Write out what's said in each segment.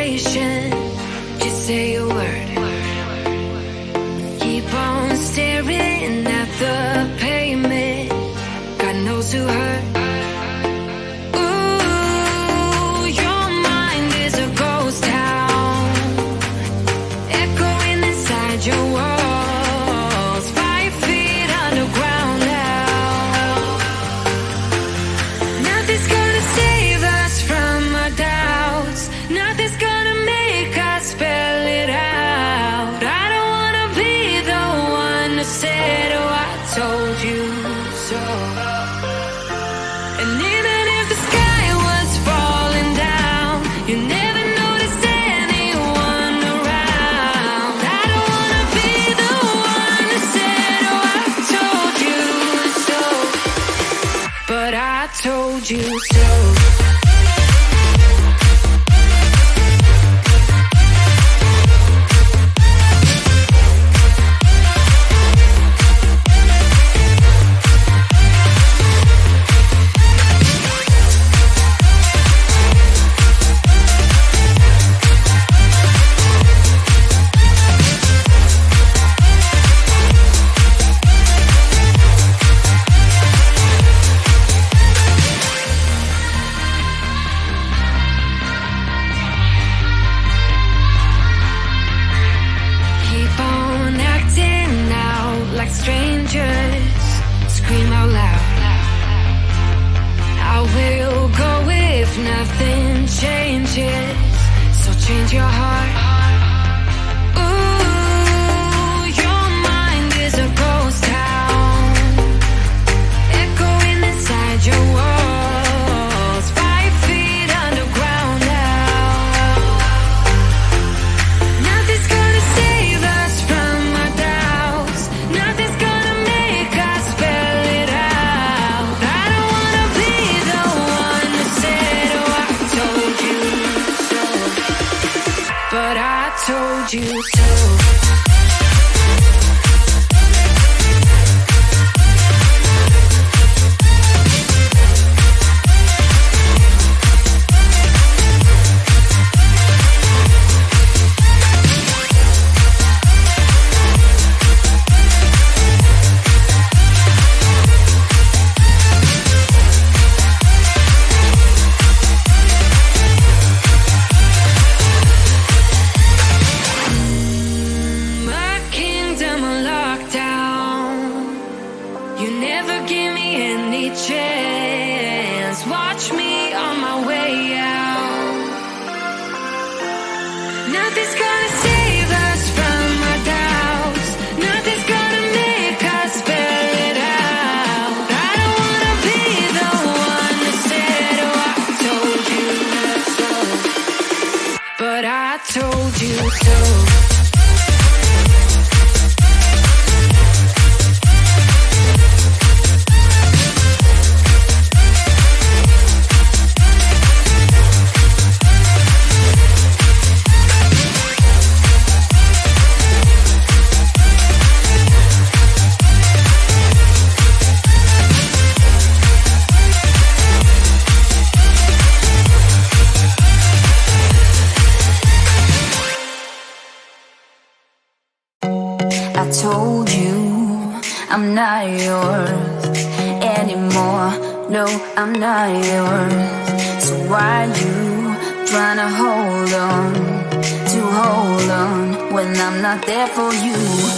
patient. Just say a word. Keep on staring at the pavement. God knows who hurt. Ooh, your mind is a ghost town, echoing inside your walls, 5 feet underground now. Nothing's gonna save us from our doubts. Nothing's gonna make us spell it out. I don't wanna be the one to say, oh, I told you so. And even if the sky was falling down, you never noticed anyone around. I don't wanna be the one to say, oh, I told you so. But I told you so. Keep on acting out like strangers. Scream out loud. I will go if nothing changes. So change your heart. Ooh, your mind is a ghost town, echoing inside your walls, 5 feet underground now. Nothing's gonna save us from our doubts. Nothing's gonna make us spell it out. I don't wanna be the one that said, oh, I told you so. But I told you so. My kingdom on lockdown. You never give me any chance. Watch me on my way out. Nothing's gonna save us from our doubts. Nothing's gonna make us spell it out. I don't wanna be the one that said, oh, I told you so. But I told you so. I told you I'm not yours anymore. No, I'm not yours. So why you trying to hold on when I'm not there for you?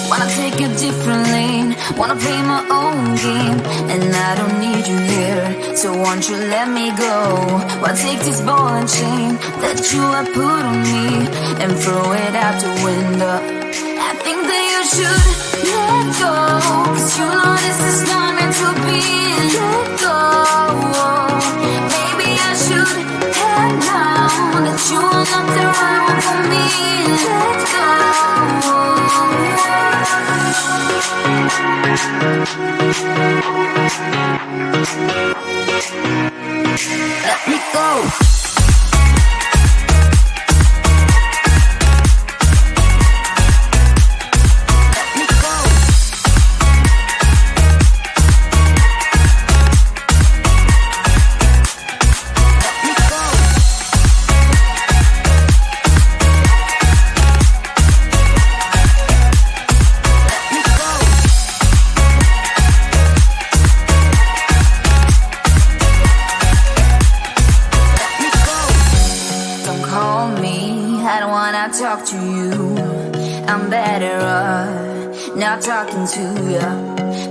Wanna take a different lane, wanna play my own game, and I don't need you here, so won't you let me go? Wanna take this ball and chain that you have put on me and throw it out the window. I think that you should let go, 'cause you know this is not meant to be. Let go. Maybe I should have known that you are not the right one for me. Let go. Let me go. wanna talk to you. I'm better off not talking to you.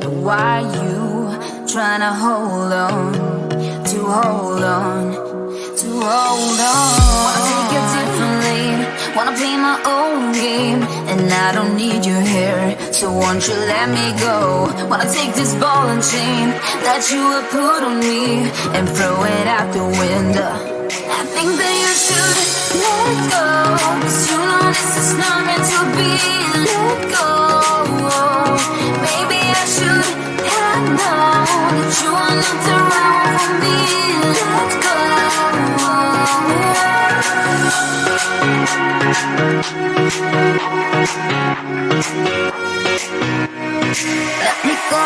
But why you trying to hold on, to hold on, to hold on? Wanna take a different lane, wanna play my own game, and I don't need your hair, so won't you let me go? Wanna take this ball and chain that you have put on me and throw it out the window. I think that you should let go, 'cause you know this is not meant to be. Let go. Maybe I should have known that you are not the right for me. Let go. Let me go.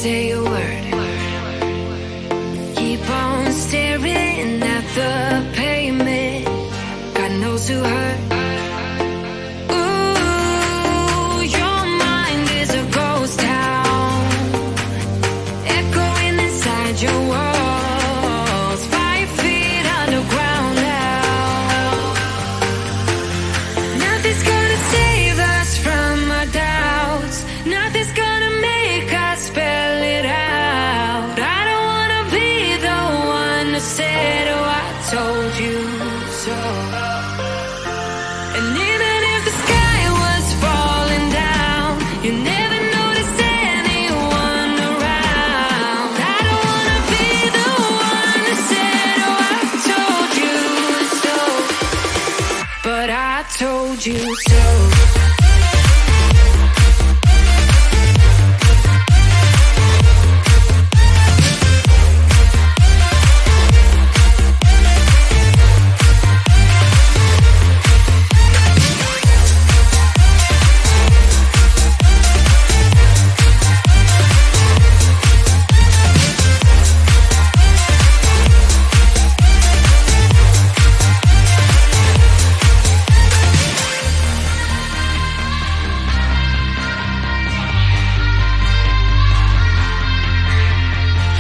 say a word. Keep on staring sleeping at the pavement. God knows who hurt. Ooh, your mind is a ghost town, echoing inside your walls, 5 feet underground now. Nothing's gonna save us from our doubts. Nothing's gonna make us spell it out. I don't wanna be the one to say, oh, I told you so. And even if the sky was falling down, you never noticed anyone around. I don't wanna be the one to say, oh, I told you so. But I told you so.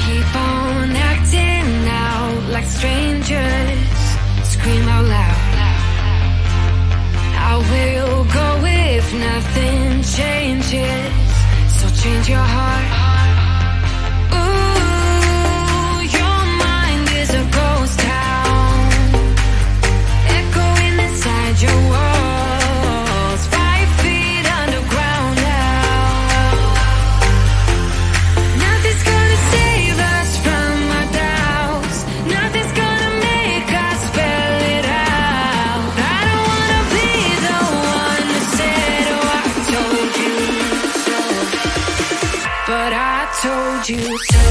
Keep on acting out like strangers. Scream out loud. I will go if nothing changes. So change your heart. Ooh, your mind is a ghost town, echoing inside your walls, 5 feet underground now. Nothing's gonna save us from our doubts. Nothing's gonna make us spell it out. I don't wanna be the one that said, oh, I told you so. But I told you so.